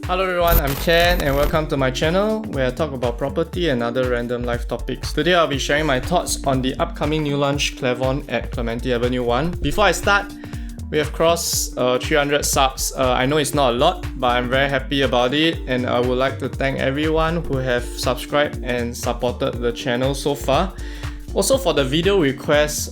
Hello everyone, I'm Ken and welcome to my channel where I talk about property and other random life topics. Today I'll be sharing my thoughts on the upcoming new launch Clavon at Clementi Avenue 1. Before I start, we have crossed 300 subs. I know it's not a lot, but I'm very happy about it and I would like to thank everyone who have subscribed and supported the channel so far. Also for the video requests,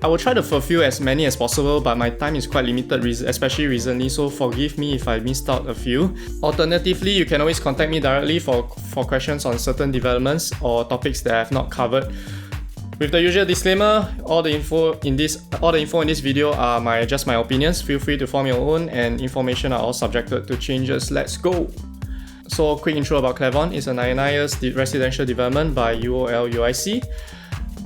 I will try to fulfill as many as possible, but my time is quite limited, especially recently, so forgive me if I missed out a few. Alternatively, you can always contact me directly for questions on certain developments or topics that I have not covered. With the usual disclaimer, all the info in this video are just my opinions. Feel free to form your own, and information are all subjected to changes. Let's go! So, quick intro about Clavon. It's a 99 years residential development by UOL UIC.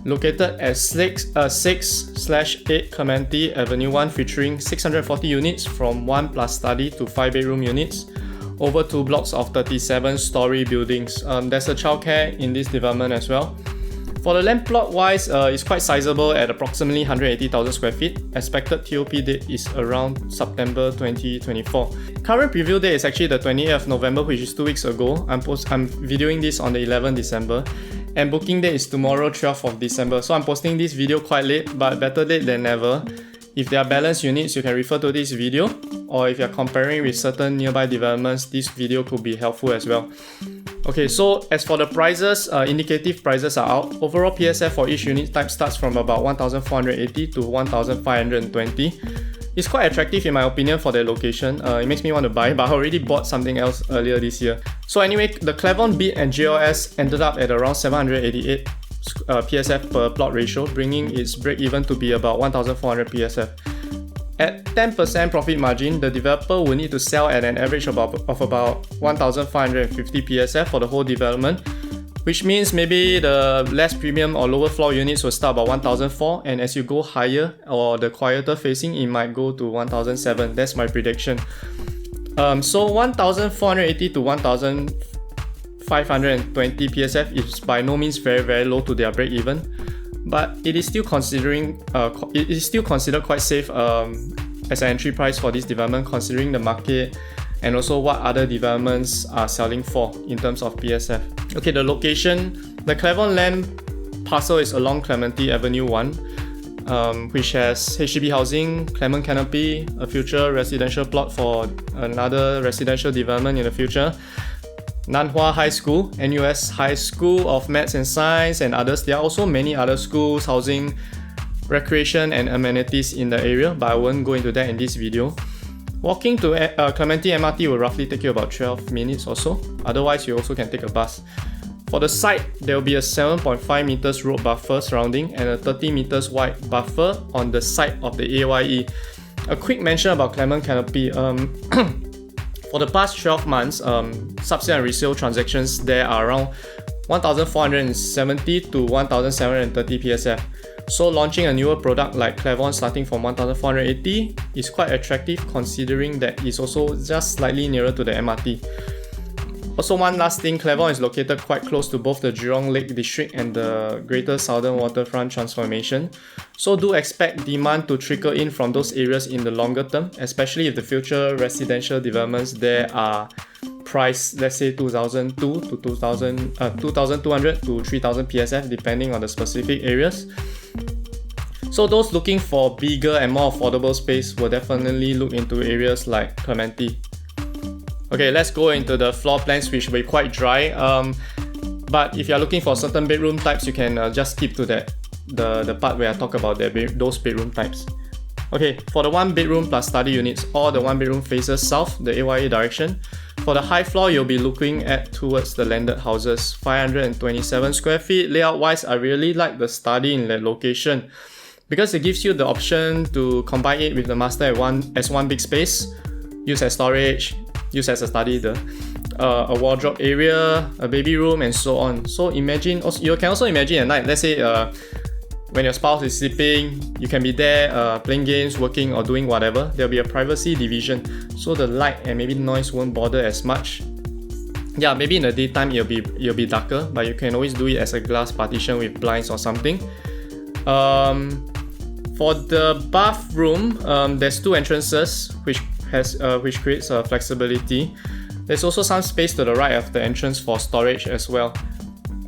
Located at 6/8 Clementi Avenue 1, featuring 640 units from 1 plus study to 5 bedroom units over 2 blocks of 37-story buildings. There's a childcare in this development as well. For the land plot wise, it's quite sizable at approximately 180,000 square feet. Expected TOP date is around September 2024. Current preview date is actually the 28th of November, which is 2 weeks ago. I'm videoing this on the 11th December. And booking date is tomorrow, 12th of December. So I'm posting this video quite late, but better late than never. If there are balanced units, you can refer to this video. Or if you're comparing with certain nearby developments, this video could be helpful as well. Okay, so as for the prices, indicative prices are out. Overall PSF for each unit type starts from about 1,480 to 1,520. It's quite attractive in my opinion for their location. It makes me want to buy, but I already bought something else earlier this year. So anyway, the Clavon bid and JLS ended up at around 788 PSF per plot ratio, bringing its break-even to be about 1,400 PSF. At 10% profit margin, the developer will need to sell at an average of about 1,550 PSF for the whole development, which means maybe the less premium or lower floor units will start about 1,004, and as you go higher or the quieter facing, it might go to 1,007. That's my prediction. So 1,480 to 1,520 PSF is by no means very low to their break even, but it is still considered quite safe as an entry price for this development, considering the market and also what other developments are selling for in terms of PSF. Okay, the location. The Clavon land parcel is along Clementi Avenue 1, which has HDB housing, Clement Canopy, a future residential plot for another residential development in the future, Nanhua High School, NUS High School of Maths and Science, and others. There are also many other schools, housing, recreation and amenities in the area, but I won't go into that in this video. Walking to Clementi MRT will roughly take you about 12 minutes or so. Otherwise, you also can take a bus. For the site, there will be a 7.5 meters road buffer surrounding and a 30 meters wide buffer on the side of the AYE. A quick mention about Clement Canopy. For the past 12 months, subsale and resale transactions there are around 1,470 to 1,730 PSF. So launching a newer product like Clavon starting from 1,480 is quite attractive, considering that it's also just slightly nearer to the MRT. Also, one last thing, Clavon is located quite close to both the Jurong Lake District and the Greater Southern Waterfront transformation. So do expect demand to trickle in from those areas in the longer term, especially if the future residential developments there are priced, let's say 2,200 to 3,000 PSF depending on the specific areas. So those looking for bigger and more affordable space will definitely look into areas like Clementi. Okay, let's go into the floor plans, which will be quite dry. But if you're looking for certain bedroom types, you can just skip to the part where I talk about those bedroom types. Okay, for the 1 bedroom plus study units, all the 1 bedroom faces south, the AYA direction. For the high floor, you'll be looking towards the landed houses, 527 square feet. Layout wise, I really like the study in that location, because it gives you the option to combine it with the master as one big space, use as storage, use as a study, a wardrobe area, a baby room, and so on. So you can also imagine at night, let's say when your spouse is sleeping, you can be there playing games, working, or doing whatever. There'll be a privacy division, so the light and maybe noise won't bother as much. Yeah, maybe in the daytime it'll be darker, but you can always do it as a glass partition with blinds or something. For the bathroom, there's 2 entrances, which creates flexibility. There's also some space to the right of the entrance for storage as well.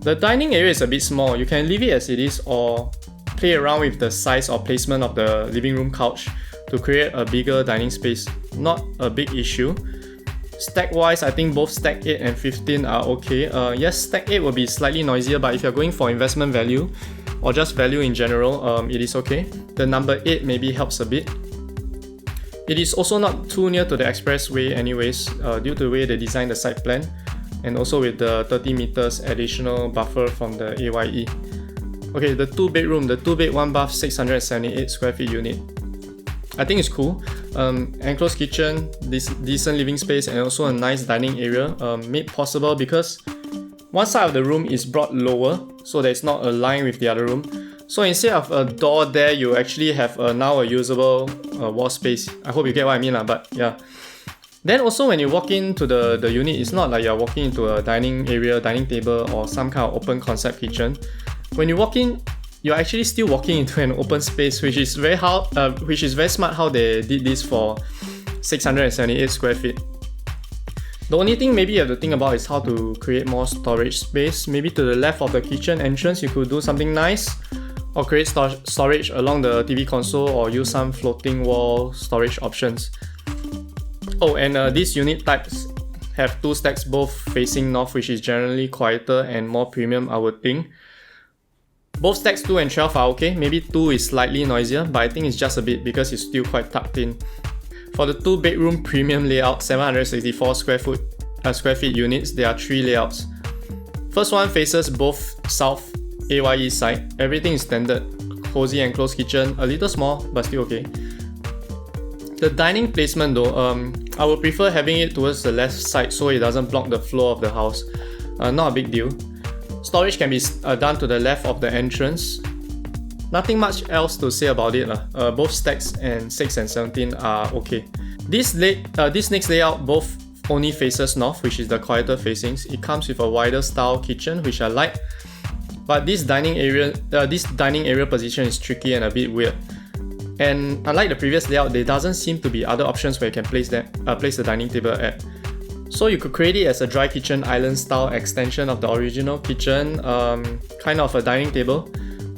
The dining area is a bit small. You can leave it as it is or play around with the size or placement of the living room couch to create a bigger dining space. Not a big issue. Stack wise, I think both stack 8 and 15 are okay. Yes, stack 8 will be slightly noisier, but if you're going for investment value or just value in general, it is okay. The number 8 maybe helps a bit. It is also not too near to the expressway anyways, due to the way they designed the site plan, and also with the 30 meters additional buffer from the AYE. Okay, the 2-bedroom, the 2-bed 1-bath 678 square feet unit. I think it's cool. Enclosed kitchen, this decent living space, and also a nice dining area, made possible because one side of the room is brought lower, so that it's not aligned with the other room. So instead of a door there, you actually have now a usable wall space. I hope you get what I mean, but yeah. Then also when you walk into the unit, it's not like you're walking into a dining area, dining table, or some kind of open concept kitchen. When you walk in, you're actually still walking into an open space, which is very smart how they did this for 678 square feet. The only thing maybe you have to think about is how to create more storage space. Maybe to the left of the kitchen entrance, you could do something nice, or create storage along the TV console, or use some floating wall storage options. Oh, and these unit types have 2 stacks both facing north, which is generally quieter and more premium, I would think. Both stacks 2 and 12 are okay. Maybe 2 is slightly noisier, but I think it's just a bit because it's still quite tucked in. For the 2-bedroom premium layout, 764 square feet units, there are 3 layouts. First one faces both south AYE side. Everything is standard. Cozy enclosed kitchen, a little small, but still okay. The dining placement though, I would prefer having it towards the left side so it doesn't block the floor of the house. Not a big deal. Storage can be done to the left of the entrance. Nothing much else to say about it. Both stacks and 6 and 17 are okay. This next layout both only faces north, which is the quieter facings. It comes with a wider style kitchen, which I like. But this dining area position is tricky and a bit weird. And unlike the previous layout, there doesn't seem to be other options where you can place the dining table at. So you could create it as a dry kitchen island style extension of the original kitchen, kind of a dining table.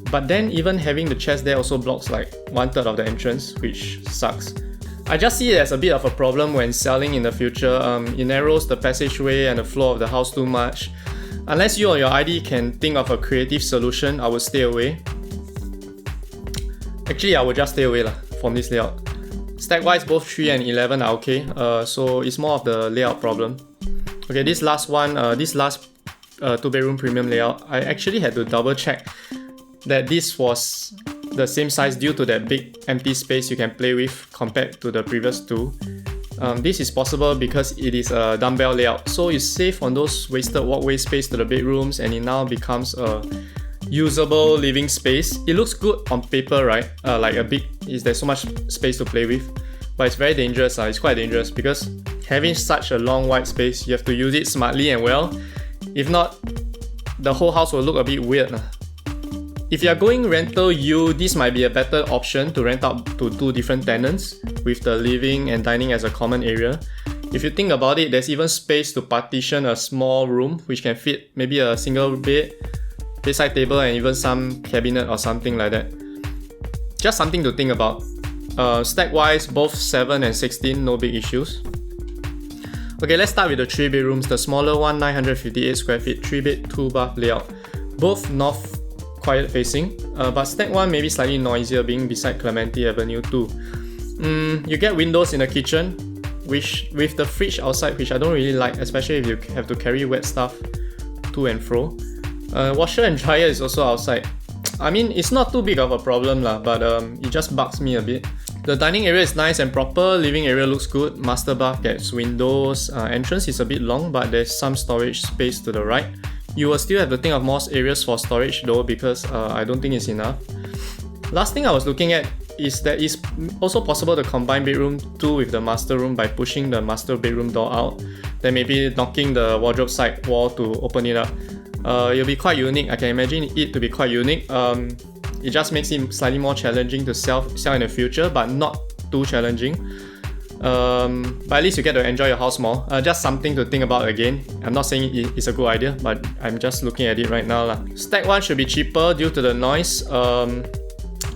But then even having the chairs there also blocks like 1/3 of the entrance, which sucks. I just see it as a bit of a problem when selling in the future. It narrows the passageway and the floor of the house too much. Unless you or your ID can think of a creative solution, I would stay away. Actually, I would just stay away from this layout. Stack-wise, both 3 and 11 are okay, so it's more of the layout problem. Okay, this last 2-bedroom premium layout, I actually had to double check that this was the same size due to that big empty space you can play with compared to the previous 2. This is possible because it is a dumbbell layout, so you save on those wasted walkway space to the bedrooms and it now becomes a usable living space. It looks good on paper, right? There's so much space to play with, but it's very dangerous. It's quite dangerous because having such a long white space, you have to use it smartly and well. If not, the whole house will look a bit weird. If you are going rental, this might be a better option to rent out to 2 different tenants with the living and dining as a common area. If you think about it, there's even space to partition a small room which can fit maybe a single bed, bedside table, and even some cabinet or something like that. Just something to think about. Stack wise, both 7 and 16, no big issues. Okay, let's start with the 3 bedrooms. The smaller one, 958 square feet, 3-bed, 2-bath layout. Both north quiet facing, but stack 1 maybe slightly noisier being beside Clementi Avenue 2. You get windows in the kitchen, which with the fridge outside, which I don't really like, especially if you have to carry wet stuff to and fro. Washer and dryer is also outside. I mean, it's not too big of a problem but it just bugs me a bit. The dining area is nice and proper, living area looks good, master bath gets windows, entrance is a bit long but there's some storage space to the right. You will still have to think of more areas for storage though because I don't think it's enough. Last thing I was looking at is that it's also possible to combine bedroom 2 with the master room by pushing the master bedroom door out, then maybe knocking the wardrobe side wall to open it up. It'll be quite unique. I can imagine it to be quite unique. It just makes it slightly more challenging to sell in the future, but not too challenging. But at least you get to enjoy your house more. Just something to think about again. I'm not saying it's a good idea, but I'm just looking at it right now. Stack 1 should be cheaper due to the noise.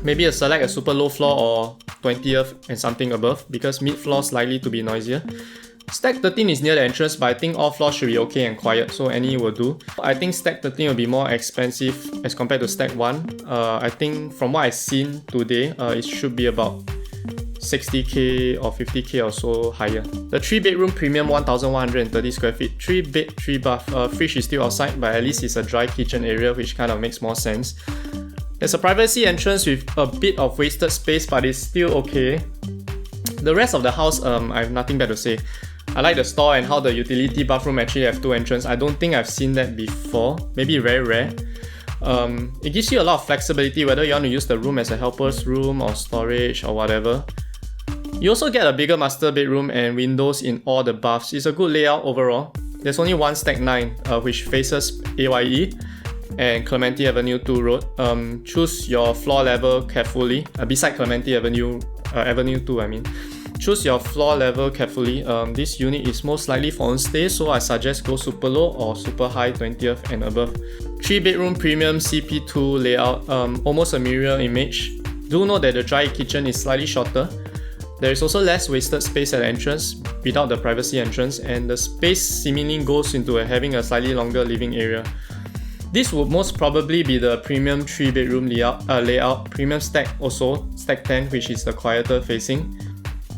Maybe select a super low floor or 20th and something above, because mid floor is likely to be noisier. Stack 13 is near the entrance, but I think all floors should be okay and quiet, so any will do. I think Stack 13 will be more expensive as compared to Stack 1. I think from what I've seen today, it should be about 60k or 50k or so higher. The 3-bedroom premium 1130 square feet, 3 bed, 3 bath. Fridge is still outside, but at least it's a dry kitchen area, which kind of makes more sense. There's a privacy entrance with a bit of wasted space, but it's still okay. The rest of the house, I have nothing bad to say. I like the store and how the utility bathroom actually have 2 entrances. I don't think I've seen that before, maybe very rare. It gives you a lot of flexibility whether you want to use the room as a helper's room or storage or whatever. You also get a bigger master bedroom and windows in all the baths. It's a good layout overall. There's only one Stack 9 which faces AYE and Clementi Avenue 2 Road. Choose your floor level carefully. Beside Clementi Avenue 2 I mean. Choose your floor level carefully. This unit is most likely for own stay, so I suggest go super low or super high 20th and above. 3-bedroom premium CP2 layout, almost a mirror image. Do note that the dry kitchen is slightly shorter. There is also less wasted space at the entrance without the privacy entrance, and the space seemingly goes into having a slightly longer living area. This would most probably be the premium 3-bedroom layout. Premium stack also, Stack 10, which is the quieter facing.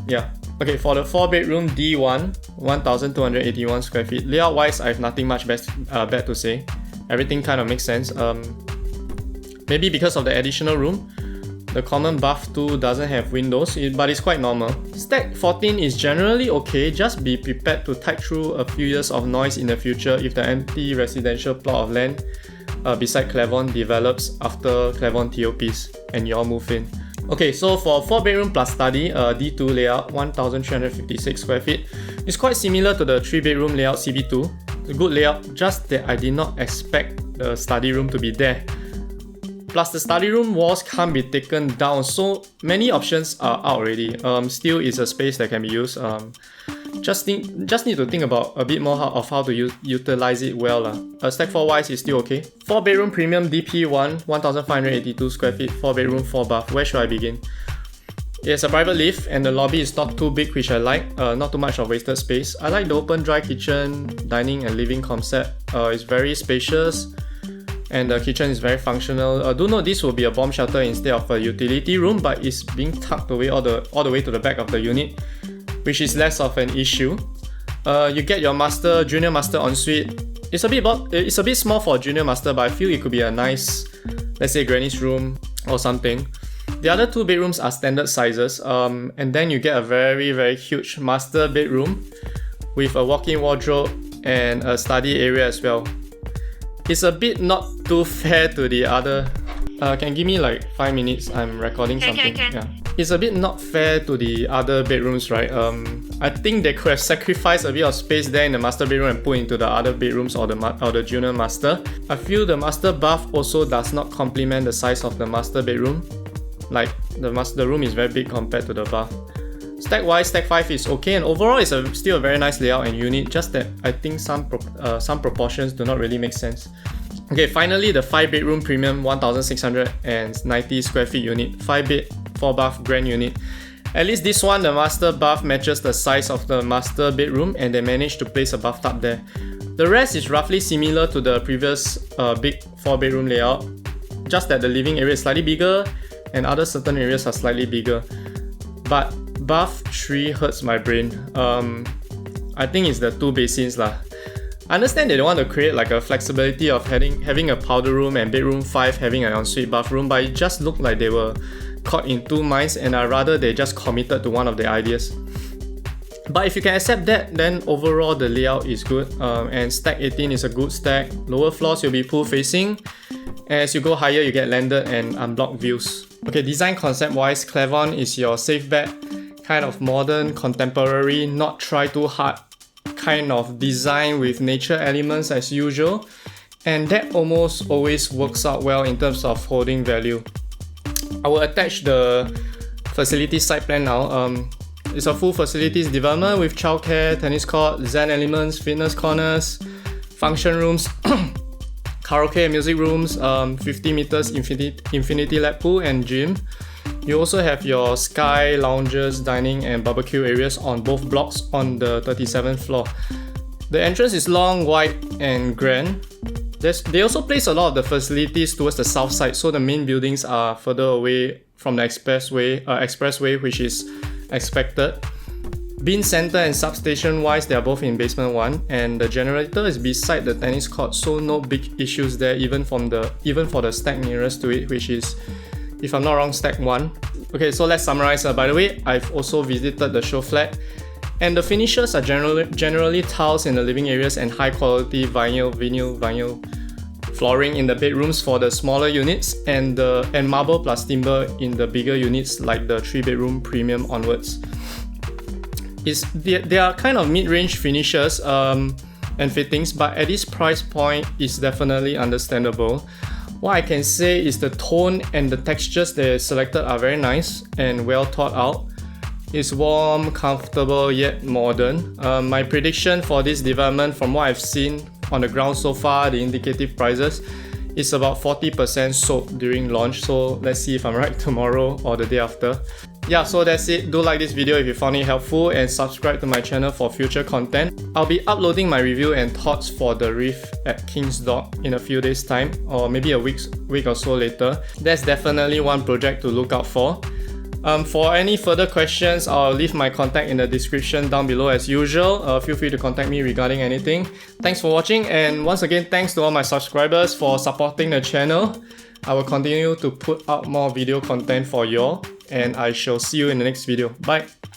Yeah. Okay, for the 4-bedroom D1, 1281 square feet. Layout wise, I have nothing much bad to say. Everything kind of makes sense. Maybe because of the additional room. The common bath too doesn't have windows, but it's quite normal. Stack 14 is generally okay, just be prepared to tide through a few years of noise in the future if the empty residential plot of land beside Clavon develops after Clavon TOPs and you all move in. Okay, so for 4-bedroom plus study, D2 layout, 1356 square feet. It's quite similar to the 3-bedroom layout CB2. A good layout, just that I did not expect the study room to be there. Plus the study room walls can't be taken down, so many options are out already. Still is a space that can be used. Just need to think about a bit more of how to utilize it well. Stack 4 wise is still okay. 4-bedroom premium DP1, 1582 square feet, 4-bedroom, 4 bath. Where should I begin? It's a private lift and the lobby is not too big, which I like. Not too much of wasted space. I like the open dry kitchen, dining and living concept. It's very spacious. And the kitchen is very functional. Do note this will be a bomb shelter instead of a utility room, but it's being tucked away all the way to the back of the unit, which is less of an issue. You get your junior master ensuite. It's a bit small for junior master, but I feel it could be a nice, let's say, granny's room or something. The other 2 bedrooms are standard sizes, and then you get a very, very huge master bedroom with a walk-in wardrobe and a study area as well. It's a bit not too fair to the other. Can give me like 5 minutes? I'm recording something. Yeah. It's a bit not fair to the other bedrooms, right? I think they could have sacrificed a bit of space there in the master bedroom and put into the other bedrooms or the junior master. I feel the master bath also does not complement the size of the master bedroom. Like the room is very big compared to the bath. Stack wise, Stack 5 is okay, and overall it's still a very nice layout and unit, just that I think some proportions do not really make sense. Okay, finally the 5-bedroom premium 1690 square feet unit, 5-bed, 4-bath grand unit. At least this one, the master bath matches the size of the master bedroom and they managed to place a bathtub there. The rest is roughly similar to the previous big 4-bedroom layout, just that the living area is slightly bigger and other certain areas are slightly bigger. But bath 3 hurts my brain. I think it's the 2 basins lah. I understand they don't want to create like a flexibility of having a powder room and bedroom 5 having an ensuite bathroom, but it just looked like they were caught in 2 minds and I rather they just committed to one of the ideas. But if you can accept that, then overall the layout is good, and Stack 18 is a good stack. Lower floors will be pool facing. As you go higher, you get landed and unblocked views. Okay, design concept wise, Clavon is your safe bet. Kind of modern, contemporary, not try too hard kind of design with nature elements as usual. And that almost always works out well in terms of holding value. I will attach the facility site plan now. It's a full facilities development with childcare, tennis court, zen elements, fitness corners, function rooms, karaoke and music rooms, 50 meters infinity lap pool and gym. You also have your sky lounges, dining and barbecue areas on both blocks on the 37th floor. The entrance is long, wide and grand. They also place a lot of the facilities towards the south side, so the main buildings are further away from the expressway, which is expected. Bin center and substation wise, they are both in basement 1, and the generator is beside the tennis court, so no big issues there even for the stack nearest to it, which is, if I'm not wrong, stack 1. Okay, so let's summarize. By the way, I've also visited the show flat, and the finishes are generally tiles in the living areas and high quality vinyl flooring in the bedrooms for the smaller units, and marble plus timber in the bigger units like the 3-bedroom premium onwards. They are kind of mid-range finishes and fittings, but at this price point it's definitely understandable. What I can say is the tone and the textures they selected are very nice and well thought out. It's warm, comfortable yet modern. My prediction for this development, from what I've seen on the ground so far, the indicative prices, is about 40% sold during launch. So let's see if I'm right tomorrow or the day after. Yeah, so that's it. Do like this video if you found it helpful and subscribe to my channel for future content. I'll be uploading my review and thoughts for the Reef at King's Dock in a few days time, or maybe a week or so later. That's definitely one project to look out for. For any further questions, I'll leave my contact in the description down below as usual. Feel free to contact me regarding anything. Thanks for watching, and once again, thanks to all my subscribers for supporting the channel. I will continue to put out more video content for y'all, and I shall see you in the next video. Bye!